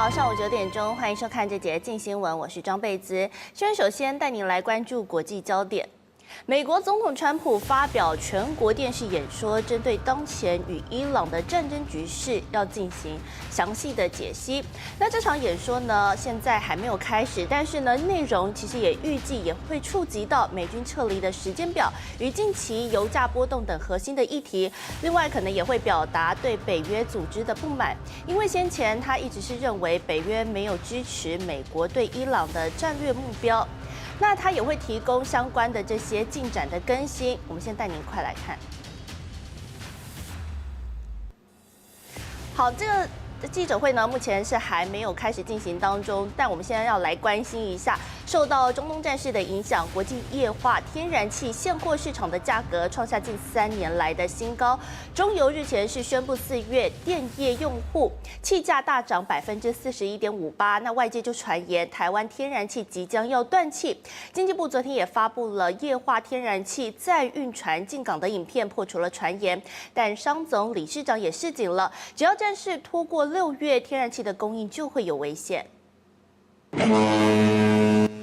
好，上午9点钟，欢迎收看这节镜新闻，我是张贝姿。首先带您来关注国际焦点。美国总统川普发表全国电视演说，针对当前与伊朗的战争局势要进行详细的解析。那这场演说呢，现在还没有开始，但是呢，内容其实也预计也会触及到美军撤离的时间表与近期油价波动等核心的议题。另外，可能也会表达对北约组织的不满，因为先前他一直是认为北约没有支持美国对伊朗的战略目标。那他也会提供相关的这些进展的更新，我们先带您快来看。好，这个记者会呢，目前是还没有开始进行当中，但我们现在要来关心一下，受到中东战事的影响，国际液化天然气现货市场的价格创下近3年来的新高。中油日前是宣布4月电业用户气价大涨41.58%，那外界就传言台湾天然气即将要断气。经济部昨天也发布了液化天然气再运船进港的影片，破除了传言，但商总理事长也示警了，只要战事拖过6月，天然气的供应就会有危险。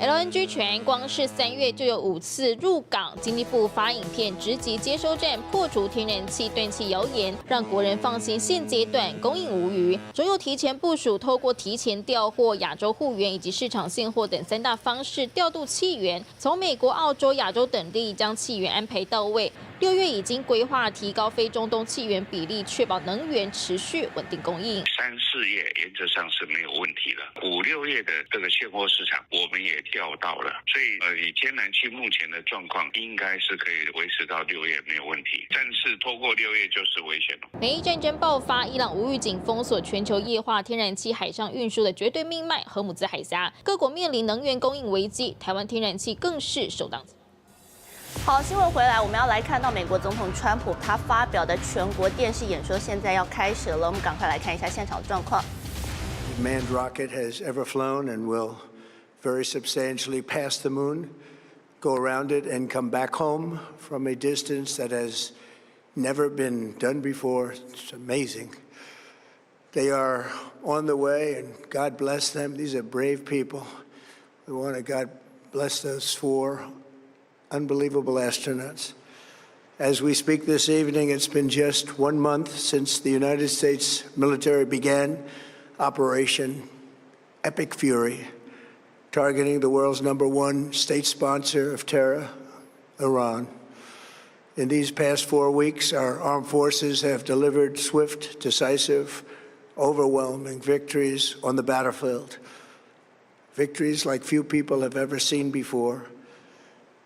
LNG 船光是3月就有5次入港，经济部发影片直击接收站，破除天然气断气谣言，让国人放心现阶段供应无虞。中油提前部署，透过提前调货、亚洲护源以及市场现货等3大方式调度气源，从美国、澳洲、亚洲等地将气源安排到位。6月已经规划提高非中东气源比例，确保能源持续稳定供应。3、4月原则上是没有问题的，5、6月的这个现货市场我们也调到了，所以以天然气目前的状况，应该是可以维持到6月没有问题。但是拖过6月就是危险了。美伊战争爆发，伊朗无预警封锁全球液化天然气海上运输的绝对命脉荷姆兹海峡，各国面临能源供应危机，台湾天然气更是首当。好，新闻回来，我们要来看到美国总统川普他发表的全国电视演说，现在要开始了，我们赶快来看一下现场状况。The manned rocket has ever flown and will very substantially pass the moon, go around it, and come back home from a distance that has never been done before. It's amazing. They are on the way, and God bless them. These are brave people. We want to God bless those 4 unbelievable astronauts. As we speak this evening, it's been just 1 month since the United States military began Operation Epic Fury, targeting the world's #1 state sponsor of terror, Iran. In these past 4 weeks, our armed forces have delivered swift, decisive, overwhelming victories on the battlefield. Victories like few people have ever seen before.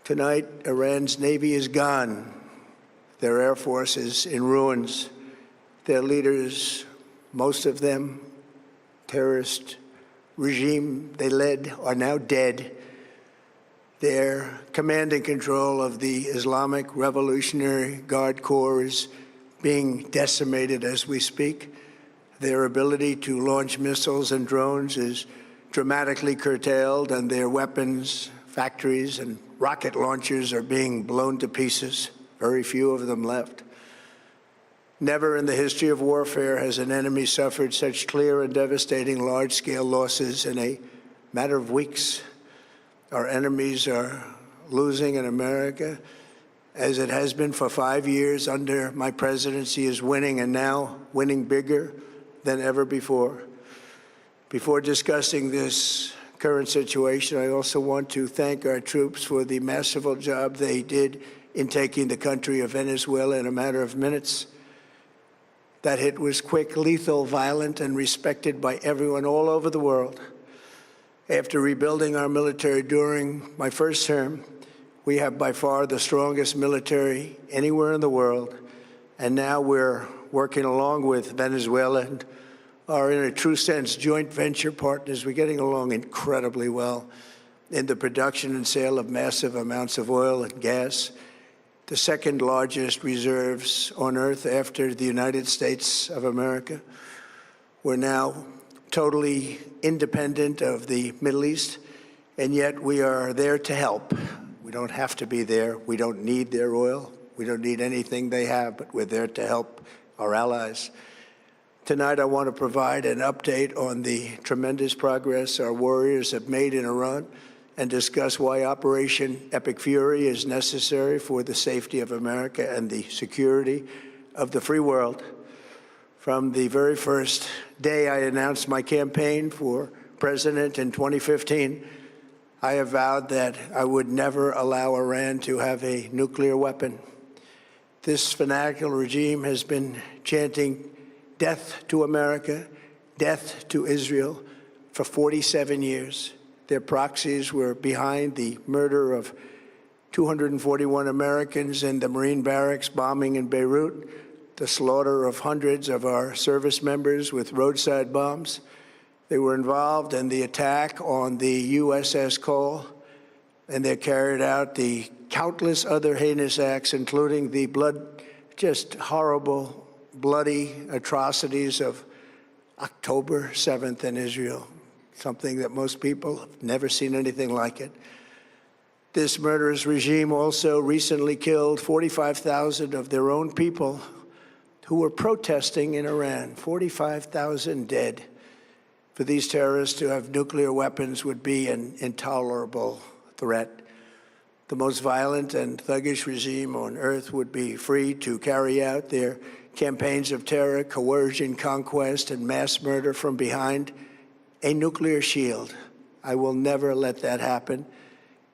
Tonight, Iran's Navy is gone. Their Air Force is in ruins. Their leaders, most of them, terrorist regime they led, are now dead. Their command and control of the Islamic Revolutionary Guard Corps is being decimated as we speak. Their ability to launch missiles and drones is dramatically curtailed, and their weapons, factories, and rocket launchers are being blown to pieces. Very few of them left. Never in the history of warfare has an enemy suffered such clear and devastating large-scale losses in a matter of weeks. Our enemies are losing in America, as it has been for 5 years under my presidency, is winning, and now winning bigger than ever before. Before discussing this current situation, I also want to thank our troops for the masterful job they did in taking the country of Venezuela in a matter of minutes. That hit was quick, lethal, violent, and respected by everyone all over the world. After rebuilding our military during my first term, we have by far the strongest military anywhere in the world, and now we're working along with Venezuela and are in a true sense joint venture partners. We're getting along incredibly well in the production and sale of massive amounts of oil and gas, the second largest reserves on earth after the United States of America. We're now totally independent of the Middle East, and yet we are there to help. We don't have to be there. We don't need their oil. We don't need anything they have, but we're there to help our allies. Tonight, I want to provide an update on the tremendous progress our warriors have made in Iran and discuss why Operation Epic Fury is necessary for the safety of America and the security of the free world. From the very first day I announced my campaign for president in 2015, I have vowed that I would never allow Iran to have a nuclear weapon. This fanatical regime has been chanting death to America, death to Israel for 47 years. Their proxies were behind the murder of 241 Americans in the Marine barracks bombing in Beirut, the slaughter of hundreds of our service members with roadside bombs. They were involved in the attack on the USS Cole, and they carried out the countless other heinous acts, including the just horrible, bloody atrocities of October 7th in Israel, something that most people have never seen anything like it. This murderous regime also recently killed 45,000 of their own people who were protesting in Iran. 45,000 dead. For these terrorists to have nuclear weapons would be an intolerable threat. The most violent and thuggish regime on earth would be free to carry out their campaigns of terror, coercion, conquest, and mass murder from behind a nuclear shield. I will never let that happen,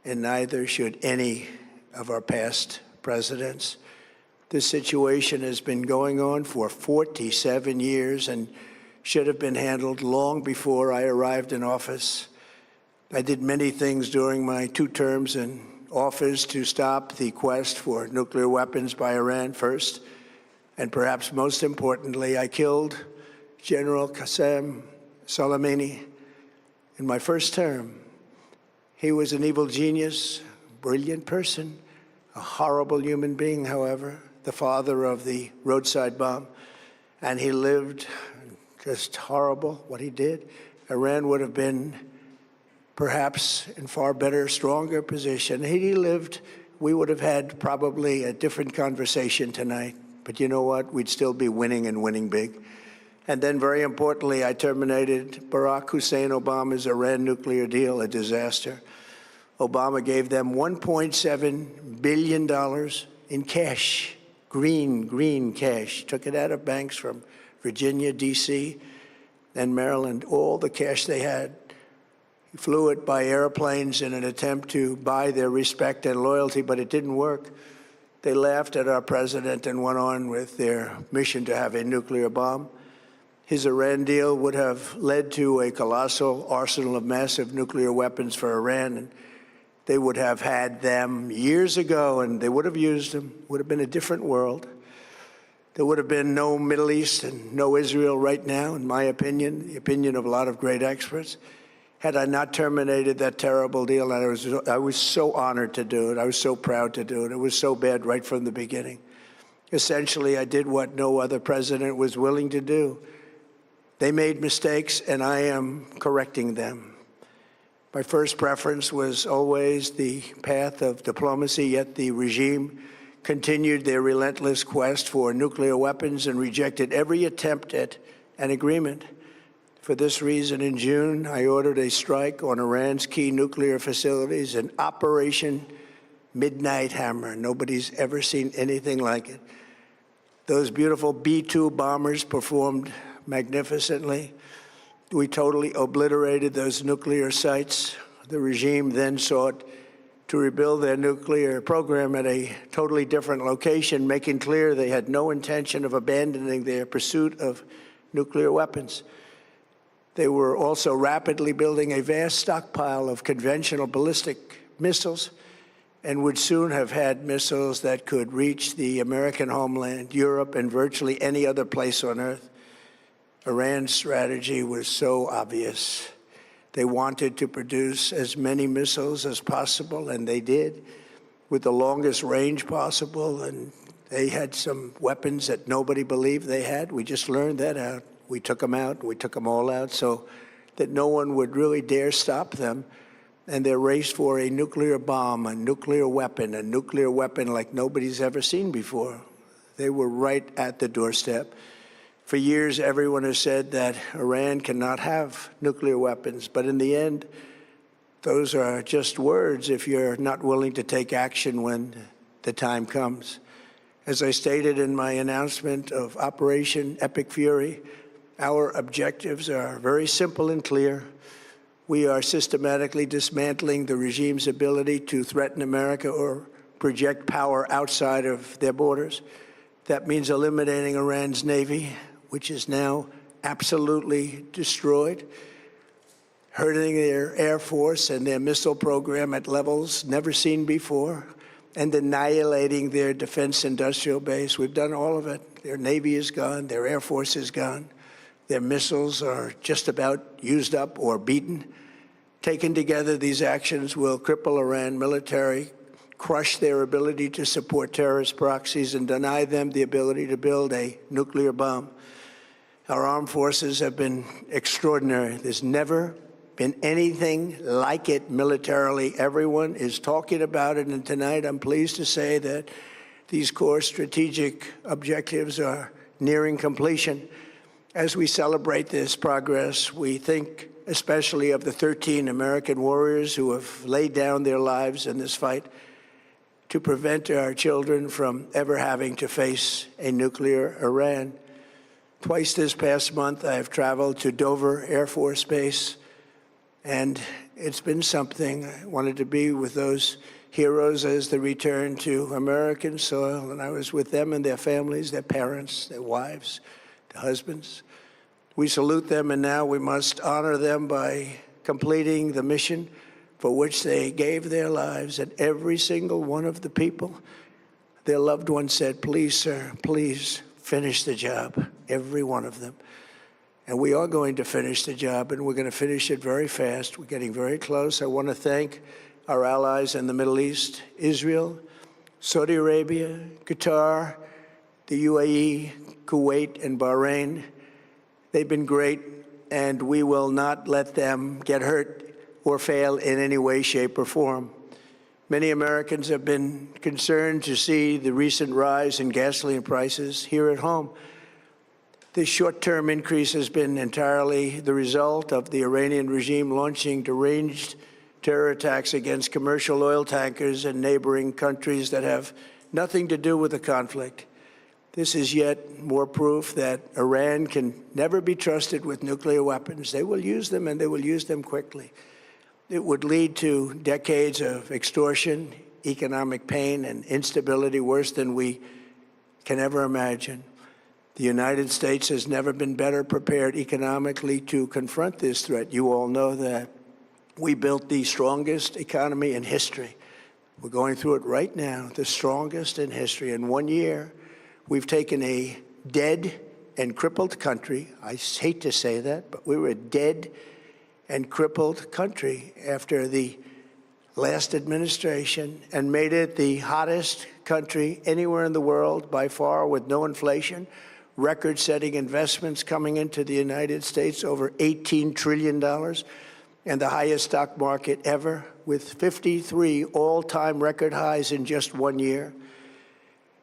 and neither should any of our past presidents. This situation has been going on for 47 years and should have been handled long before I arrived in office. I did many things during my 2 terms in office to stop the quest for nuclear weapons by Iran first, and perhaps most importantly, I killed General Qasem Soleimani in my first term. He was an evil genius, brilliant person, a horrible human being, however, the father of the roadside bomb, and he lived just horrible what he did. Iran would have been perhaps in far better, stronger position. Had he lived, we would have had probably a different conversation tonight. But you know what? We'd still be winning and winning big. And then, very importantly, I terminated Barack Hussein Obama's Iran nuclear deal, a disaster. Obama gave them $1.7 billion in cash, green cash. Took it out of banks from Virginia, D.C., and Maryland, all the cash they had. He flew it by airplanes in an attempt to buy their respect and loyalty, but it didn't work. They laughed at our president and went on with their mission to have a nuclear bomb. His Iran deal would have led to a colossal arsenal of massive nuclear weapons for Iran, and they would have had them years ago, and they would have used them. It would have been a different world. There would have been no Middle East and no Israel right now, in my opinion, the opinion of a lot of great experts, had I not terminated that terrible deal. And I was so honored to do it. I was so proud to do it. It was so bad right from the beginning. Essentially, I did what no other president was willing to do. They made mistakes, and I am correcting them. My first preference was always the path of diplomacy, yet the regime continued their relentless quest for nuclear weapons and rejected every attempt at an agreement. For this reason, in June, I ordered a strike on Iran's key nuclear facilities, an Operation Midnight Hammer. Nobody's ever seen anything like it. Those beautiful B-2 bombers performed magnificently. We totally obliterated those nuclear sites. The regime then sought to rebuild their nuclear program at a totally different location, making clear they had no intention of abandoning their pursuit of nuclear weapons. They were also rapidly building a vast stockpile of conventional ballistic missiles and would soon have had missiles that could reach the American homeland, Europe, and virtually any other place on Earth. Iran's strategy was so obvious. They wanted to produce as many missiles as possible, and they did, with the longest range possible, and they had some weapons that nobody believed they had. We just learned that out. We took them out. We took them all out so that no one would really dare stop them. And their race for a nuclear bomb, a nuclear weapon like nobody's ever seen before. They were right at the doorstep. For years, everyone has said that Iran cannot have nuclear weapons, but in the end, those are just words if you're not willing to take action when the time comes. As I stated in my announcement of Operation Epic Fury, our objectives are very simple and clear. We are systematically dismantling the regime's ability to threaten America or project power outside of their borders. That means eliminating Iran's Navy, which is now absolutely destroyed, hurting their Air Force and their missile program at levels never seen before, and annihilating their defense industrial base. We've done all of it. Their Navy is gone, their Air Force is gone, their missiles are just about used up or beaten. Taken together, these actions will cripple Iran military, crush their ability to support terrorist proxies, and deny them the ability to build a nuclear bomb. Our armed forces have been extraordinary. There's never been anything like it militarily. Everyone is talking about it, and tonight I'm pleased to say that these core strategic objectives are nearing completion. As we celebrate this progress, we think especially of the 13 American warriors who have laid down their lives in this fight to prevent our children from ever having to face a nuclear Iran. Twice this past month, I've traveled to Dover Air Force Base, and it's been something. I wanted to be with those heroes as they return to American soil, and I was with them and their families, their parents, their wives, their husbands. We salute them, and now we must honor them by completing the mission for which they gave their lives. And every single one of the people, their loved ones said, "Please, sir, please finish the job," every one of them. And we are going to finish the job, and we're going to finish it very fast. We're getting very close. I want to thank our allies in the Middle East, Israel, Saudi Arabia, Qatar, the UAE, Kuwait, and Bahrain. They've been great, and we will not let them get hurt or fail in any way, shape, or form. Many Americans have been concerned to see the recent rise in gasoline prices here at home. This short-term increase has been entirely the result of the Iranian regime launching deranged terror attacks against commercial oil tankers in neighboring countries that have nothing to do with the conflict. This is yet more proof that Iran can never be trusted with nuclear weapons. They will use them, and they will use them quickly. It would lead to decades of extortion, economic pain, and instability worse than we can ever imagine. The United States has never been better prepared economically to confront this threat. You all know that. We built the strongest economy in history. We're going through it right now, the strongest in history. In 1 year, we've taken a dead and crippled country. I hate to say that, but we were a dead and crippled country after the last administration and made it the hottest country anywhere in the world by far, with no inflation, record-setting investments coming into the United States, over $18 trillion, and the highest stock market ever, with 53 all-time record highs in just 1 year.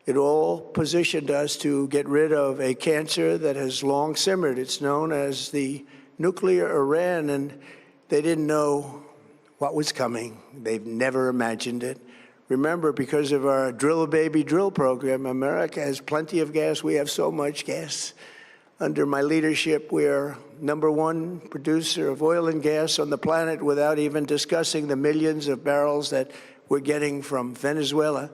It all positioned us to get rid of a cancer that has long simmered. It's known as the nuclear Iran, and they didn't know what was coming. They've never imagined it. Remember, because of our Drill Baby Drill program, America has plenty of gas. We have so much gas. Under my leadership, we are #1 producer of oil and gas on the planet, without even discussing the millions of barrels that we're getting from Venezuela.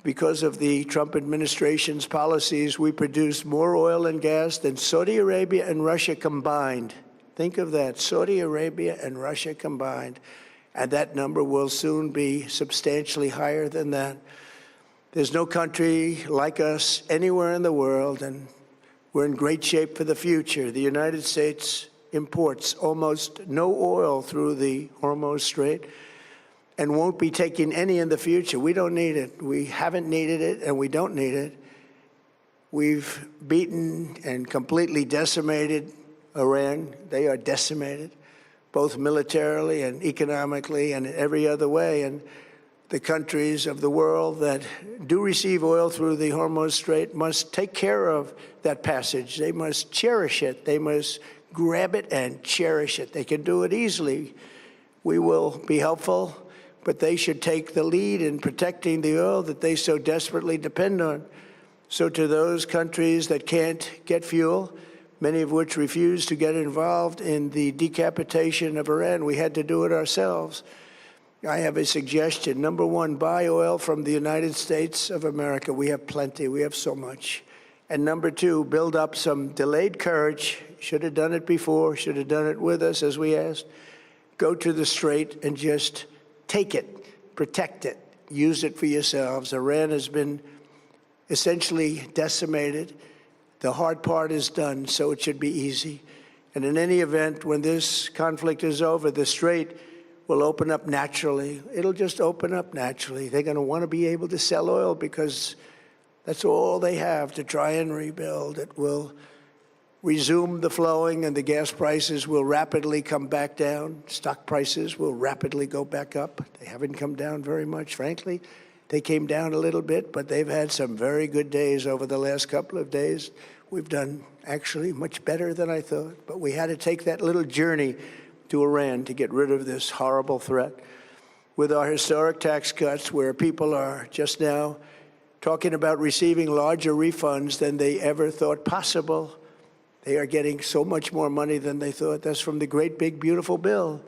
Because of the Trump administration's policies, we produce more oil and gas than Saudi Arabia and Russia combined. Think of that, Saudi Arabia and Russia combined. And that number will soon be substantially higher than that. There's no country like us anywhere in the world, and we're in great shape for the future. The United States imports almost no oil through the Hormuz Strait and won't be taking any in the future. We don't need it. We haven't needed it, and we don't need it. We've beaten and completely decimated Iran. They are decimated, both militarily and economically and in every other way. And The countries of the world that do receive oil through the Hormuz Strait must take care of that passage. They must cherish it. They must grab it and cherish it. They can do it easily. We will be helpful, but they should take the lead in protecting the oil that they so desperately depend on. So to those countries that can't get fuel, many of which refuse to get involved in the decapitation of Iran, we had to do it ourselves. I have a suggestion. Number one, buy oil from the United States of America. We have plenty. We have so much. And number two, build up some delayed courage. Should have done it before. Should have done it with us, as we asked. Go to the Strait and just take it, protect it, use it for yourselves. Iran has been essentially decimated. The hard part is done, so it should be easy. And in any event, when this conflict is over, the Strait will open up naturally. It'll just open up naturally. They're going to want to be able to sell oil because that's all they have to try and rebuild. It will resume the flowing, and the gas prices will rapidly come back down. Stock prices will rapidly go back up. They haven't come down very much, frankly. They came down a little bit, but they've had some very good days over the last couple of days. We've done actually much better than I thought, but we had to take that little journey to Iran to get rid of this horrible threat. With our historic tax cuts, where people are just now talking about receiving larger refunds than they ever thought possible, they are getting so much more money than they thought. That's from the great, big, beautiful bill.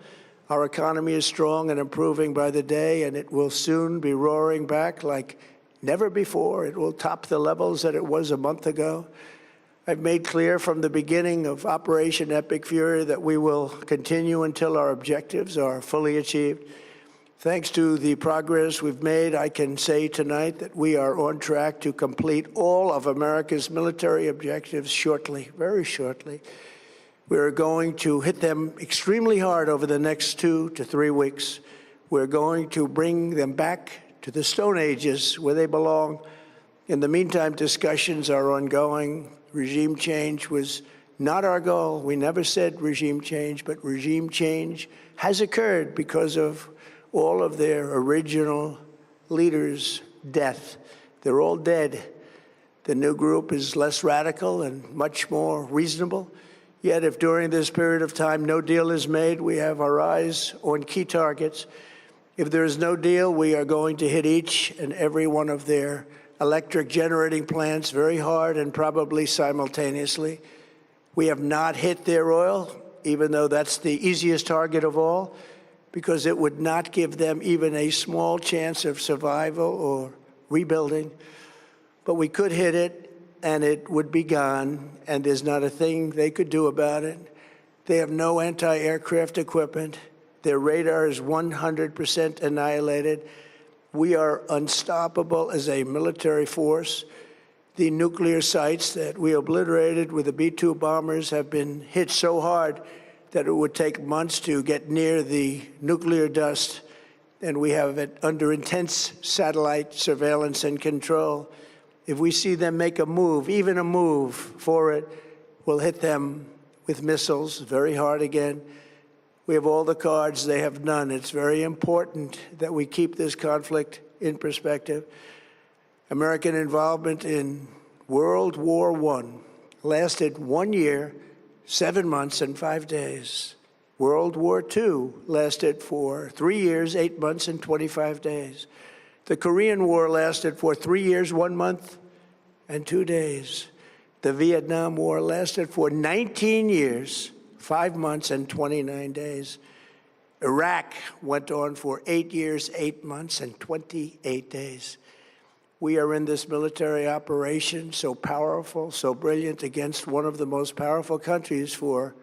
Our economy is strong and improving by the day, and it will soon be roaring back like never before. It will top the levels that it was a month ago. I've made clear from the beginning of Operation Epic Fury that we will continue until our objectives are fully achieved. Thanks to the progress we've made, I can say tonight that we are on track to complete all of America's military objectives shortly, very shortly. We're going to hit them extremely hard over the next 2 to 3 weeks. We're going to bring them back to the Stone Ages where they belong. In the meantime, discussions are ongoing. Regime change was not our goal. We never said regime change, but regime change has occurred because of all of their original leaders' death. They're all dead. The new group is less radical and much more reasonable. Yet if during this period of time no deal is made, we have our eyes on key targets. If there is no deal, we are going to hit each and every one of their electric generating plants very hard and probably simultaneously. We have not hit their oil, even though that's the easiest target of all, because it would not give them even a small chance of survival or rebuilding. But we could hit it, and it would be gone, and there's not a thing they could do about it. They have no anti-aircraft equipment. Their radar is 100% annihilated. We are unstoppable as a military force. The nuclear sites that we obliterated with the B-2 bombers have been hit so hard that it would take months to get near the nuclear dust, and we have it under intense satellite surveillance and control. If we see them make a move, even a move for it, we'll hit them with missiles very hard again. We have all the cards, they have none. It's very important that we keep this conflict in perspective. American involvement in World War I lasted 1 year, 7 months, and 5 days. World War II lasted for 3 years, 8 months, and 25 days. The Korean War lasted for 3 years, 1 month, and 2 days. The Vietnam War lasted for 19 years, 5 months, and 29 days. Iraq went on for 8 years, 8 months, and 28 days. We are in this military operation, so powerful, so brilliant, against one of the most powerful countries for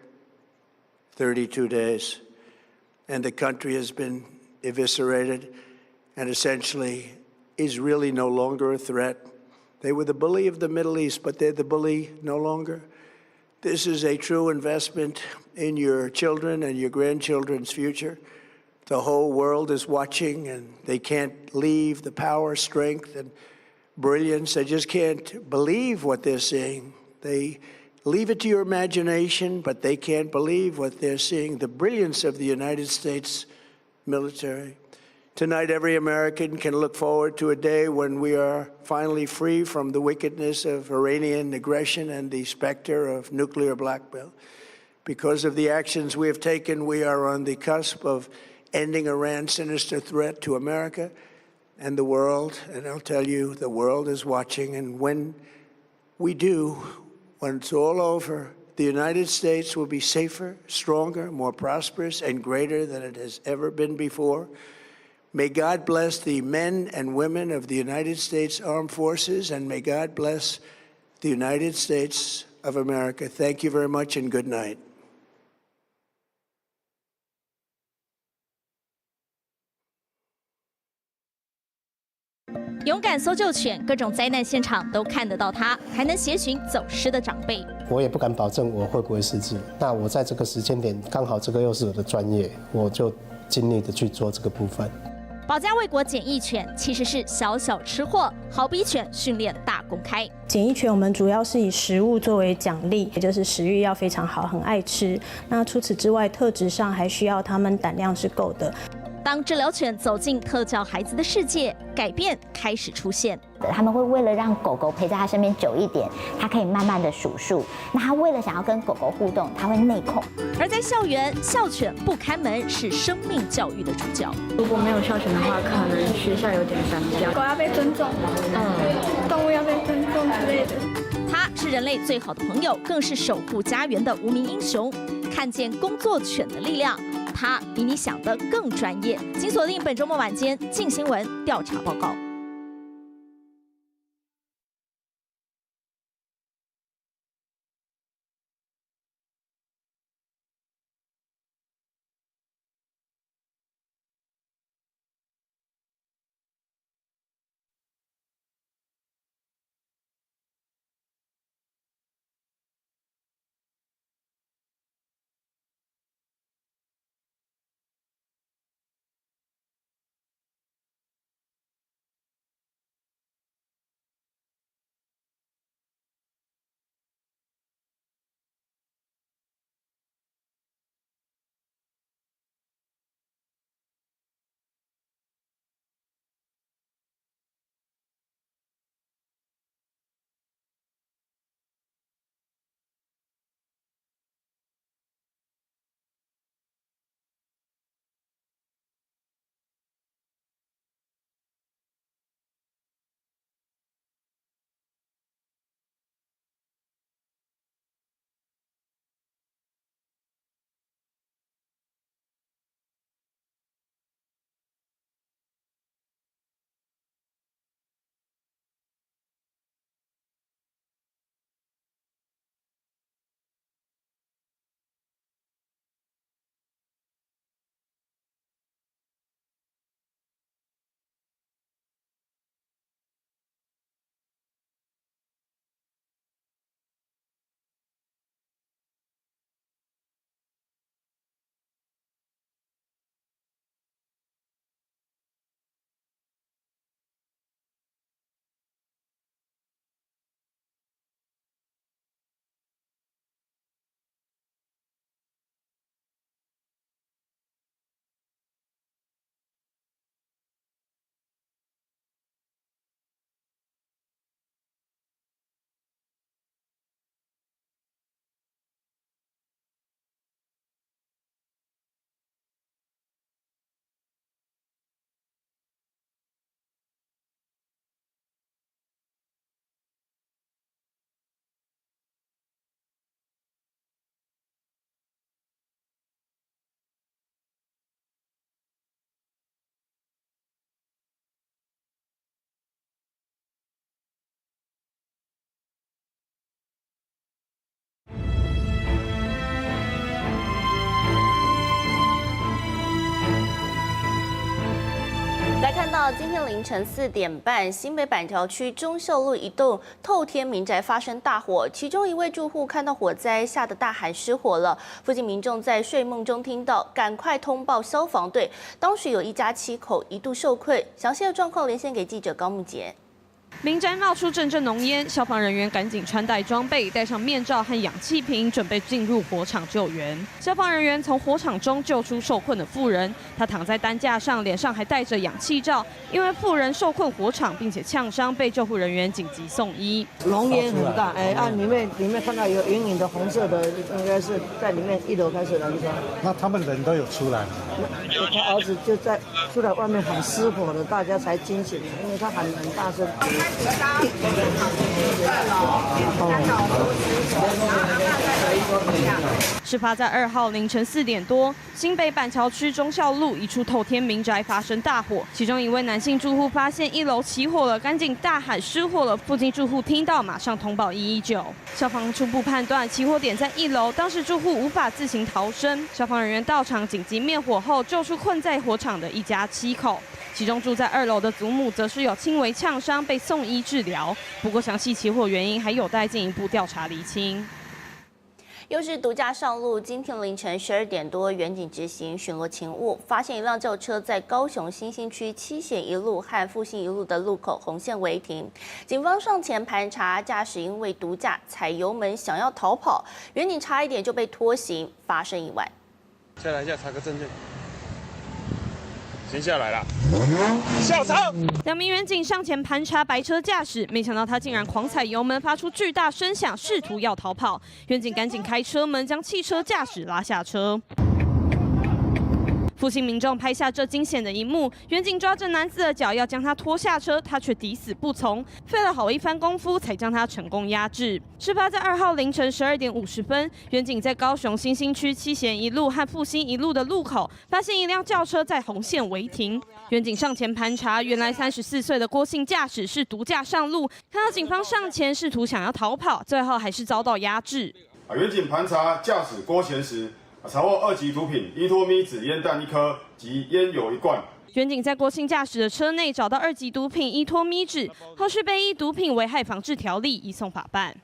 32 days. And the country has been eviscerated and essentially is really no longer a threat. They were the bully of the Middle East, but they're the bully no longer. This is a true investment in your children and your grandchildren's future. The whole world is watching, and they can't leave the power, strength, and brilliance. They just can't believe what they're seeing. They leave it to your imagination, but they can't believe what they're seeing, the brilliance of the United States military. Tonight, every American can look forward to a day when we are finally free from the wickedness of Iranian aggression and the specter of nuclear blackmail. Because of the actions we have taken, we are on the cusp of ending Iran's sinister threat to America and the world. And I'll tell you, the world is watching. And when we do, when it's all over, the United States will be safer, stronger, more prosperous, and greater than it has ever been before. May God bless the men and women of the United States Armed Forces, and may God bless the United States of America. Thank you very much, and good night. 勇敢搜救犬，各种灾难现场都看得到它，还能协寻走失的长辈。我也不敢保证我会不会失智。那我在这个时间点，刚好这个又是我的专业，我就尽力的去做这个部分。保家卫国检疫犬其实是小小吃货，好比犬训练大公开。检疫犬我们主要是以食物作为奖励，也就是食欲要非常好，很爱吃。那除此之外，特质上还需要它们胆量是够的。 当治疗犬走进特教孩子的世界，改变开始出现。他们会为了让狗狗陪在他身边久一点，它可以慢慢的数数。那他为了想要跟狗狗互动，他会内控。而在校园，校犬不开门是生命教育的主角。如果没有校犬的话，可能学校有点单调。狗要被尊重，动物要被尊重之类的。它是人类最好的朋友，更是守护家园的无名英雄。看见工作犬的力量。 他比你想的更专业。请锁定本周末晚间《镜新闻》调查报告。来看到今天凌晨4点半，新北板桥区忠孝路一栋透天民宅发生大火，其中一位住户看到火灾，吓得大喊失火了。附近民众在睡梦中听到，赶快通报消防队。当时有一家7口一度受困，详细的状况连线给记者高木杰。民宅冒出阵阵浓烟，消防人员赶紧穿戴装备，戴上面罩和氧气瓶，准备进入火场救援。消防人员从火场中救出受困的妇人，她躺在担架上，脸上还戴着氧气罩。因为妇人受困火场，并且呛伤，被救护人员紧急送医。浓烟很大，里面看到有隐隐的红色的，应该是在里面1楼开始燃烧。那他们人都有出来吗？他儿子就在出来外面喊失火了，大家才惊醒，因为他喊很大声。事发在2号凌晨4点多，新北板桥区忠孝路一处透天民宅发生大火，其中一位男性住户发现1楼起火了，赶紧大喊失火了。附近住户听到，马上通报119。消防初步判断起火点在1楼，当时住户无法自行逃生，消防人员到场紧急灭火后，救出困在火场的一家7口。其中住在2楼的祖母则是有轻微呛伤，被送医治疗。不过详细起火原因还有待进一步调查厘清。又是毒驾上路，今天凌晨12点多，远警执行巡逻勤务，发现一辆轿车在高雄新兴区7贤一路和复兴一路的路口红线违停，警方上前盘查，驾驶因为毒驾踩油门想要逃跑，远警差一点就被拖行，发生意外。下来一下，查个证件。先下来了，下车。2名远警上前盘查白车驾驶，没想到他竟然狂踩油门，发出巨大声响，试图要逃跑。远警赶紧开车门，将汽车驾驶拉下车。附近民众拍下这惊险的一幕，远警抓着男子的脚要将他拖下车，他却抵死不从，费了好一番功夫才将他成功压制。事发在2号凌晨12点50分，远警在高雄新兴区7贤一路和复兴一路的路口，发现一辆轿车在红线违停。远警上前盘查，原来34岁的郭姓驾驶是毒驾上路，看到警方上前试图想要逃跑，最后还是遭到压制。远警盘查驾驶郭贤时，查获2级毒品依托咪纸烟弹1颗及烟油1罐。远警在郭姓驾驶的车内找到2级毒品依托咪纸，后续被依毒品危害防治条例移送法办。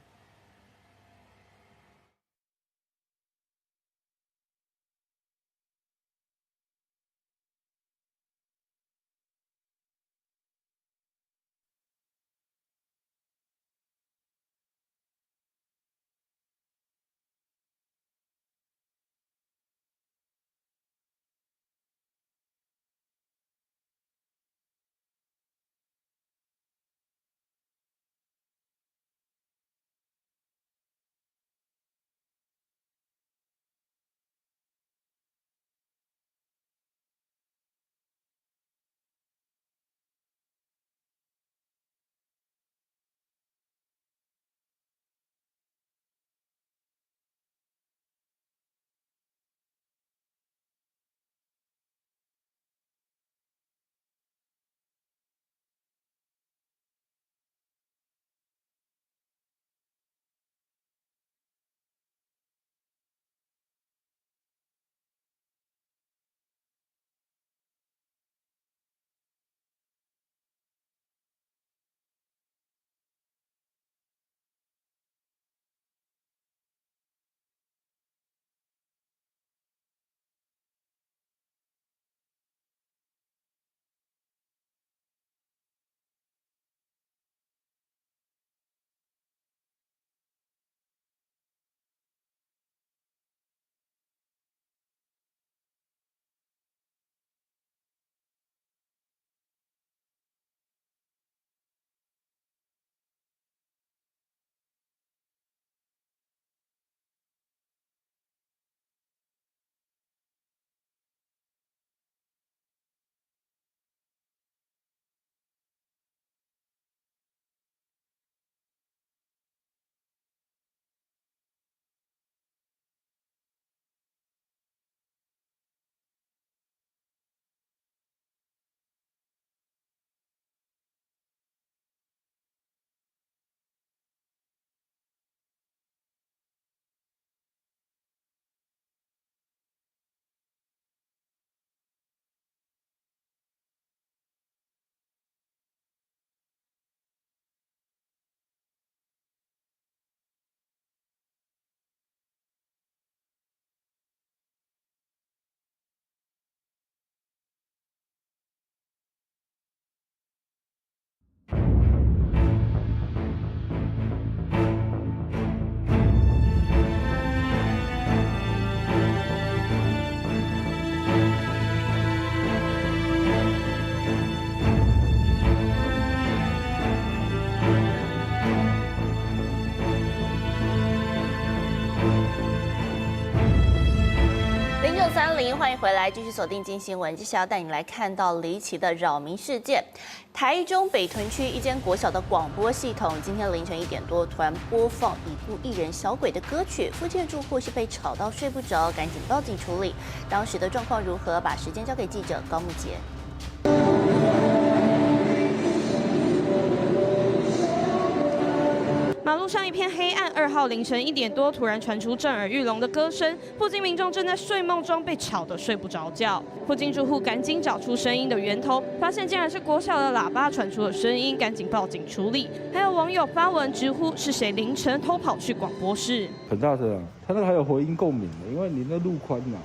1630，欢迎回来，继续锁定镜新闻。接下来要带你来看到离奇的扰民事件。台中北屯区一间国小的广播系统，今天凌晨1点多突然播放已故艺人小鬼的歌曲，附近的住户是被吵到睡不着，赶紧报警处理。当时的状况如何？把时间交给记者高木杰。马路上一片黑暗，2号凌晨1点多，突然传出震耳欲聋的歌声，附近民众正在睡梦中被吵得睡不着觉。附近住户赶紧找出声音的源头，发现竟然是国小的喇叭传出了声音，赶紧报警处理。还有网友发文直呼是谁凌晨偷跑去广播室，很大声啊，他那个还有回音共鸣的，因为你那路宽嘛。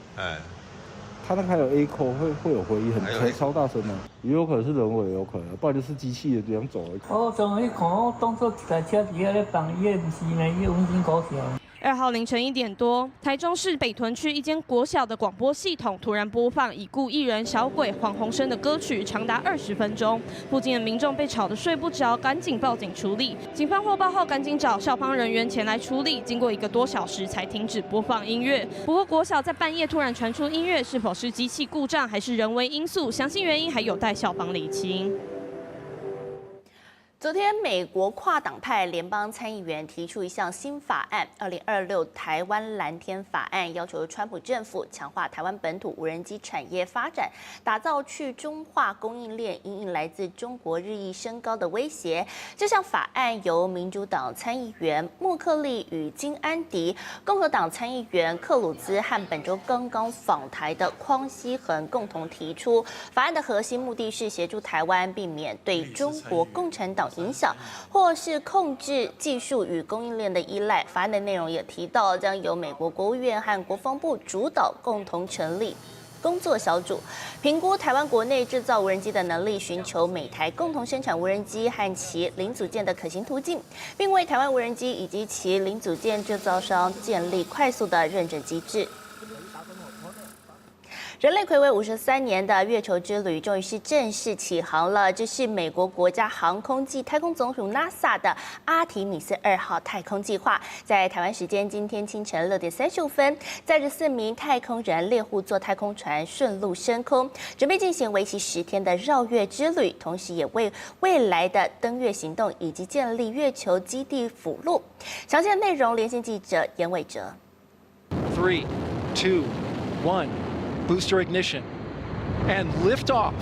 它那个还有 echo 会有回音，很超大声的，也有可能是人为，有可能，不然就是机器的这样走的。我昨日看我当作一台车底下咧放，伊个不是呢，伊稳定高调。2号凌晨1点多，台中市北屯区一间国小的广播系统突然播放已故艺人小鬼黄鸿升的歌曲，长达20分钟。附近的民众被吵得睡不着，赶紧报警处理。警方获报后，赶紧找校方人员前来处理。经过1个多小时才停止播放音乐。不过国小在半夜突然传出音乐，是否是机器故障还是人为因素？详细原因还有待校方厘清。昨天，美国跨党派联邦参议员提出一项新法案《2026台湾蓝天法案》，要求川普政府强化台湾本土无人机产业发展，打造去中化供应链，因应来自中国日益升高的威胁。这项法案由民主党参议员莫克利与金安迪、共和党参议员克鲁兹和本周刚刚访台的匡熙恒共同提出。法案的核心目的是协助台湾避免对中国共产党影响，或是控制技术与供应链的依赖。法案的内容也提到，将由美国国务院和国防部主导，共同成立工作小组，评估台湾国内制造无人机的能力，寻求美台共同生产无人机和其零组件的可行途径，并为台湾无人机以及其零组件制造商建立快速的认证机制。人类睽违53年的月球之旅终于是正式起航了。这是美国国家航空暨太空总署 NASA 的阿提米斯2号太空计划，在台湾时间今天清晨6点35分，载着4名太空人猎户座太空船顺路升空，准备进行为期10天的绕月之旅，同时也为未来的登月行动以及建立月球基地辅路。详细的内容，连线记者严伟哲。3, 2, 1. Booster ignition, and liftoff.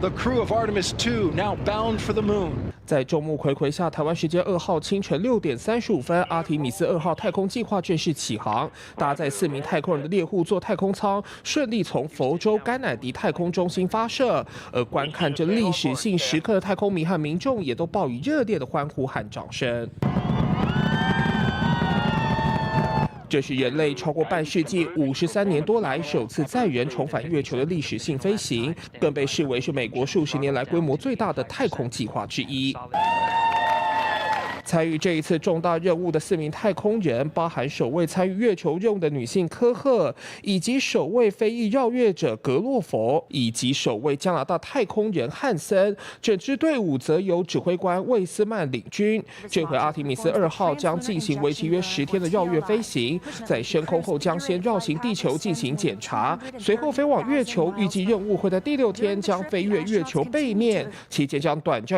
The crew of Artemis 2 now bound for the moon. 在众目睽睽下，台湾时间2号清晨6点35分，阿提米斯2号太空计划正式起航。搭载4名太空人的猎户座太空舱顺利从佛州甘乃迪太空中心发射，而观看这历史性时刻的太空迷和民众也都报以热烈的欢呼和掌声。这是人类超过半世纪53年多来首次载人重返月球的历史性飞行，更被视为是美国数十年来规模最大的太空计划之一。参与这一次重大任务的4名太空人，包含首位参与月球任务的女性科赫，以及首位非裔绕月者格洛佛，以及首位加拿大太空人汉森。整支队伍则由指挥官魏斯曼领军。这回阿提米斯2号将进行为期约10天的绕月飞行，在升空后将先绕行地球进行检查，随后飞往月球。预计任务会在第6天将飞越月球背面，期间将短暂与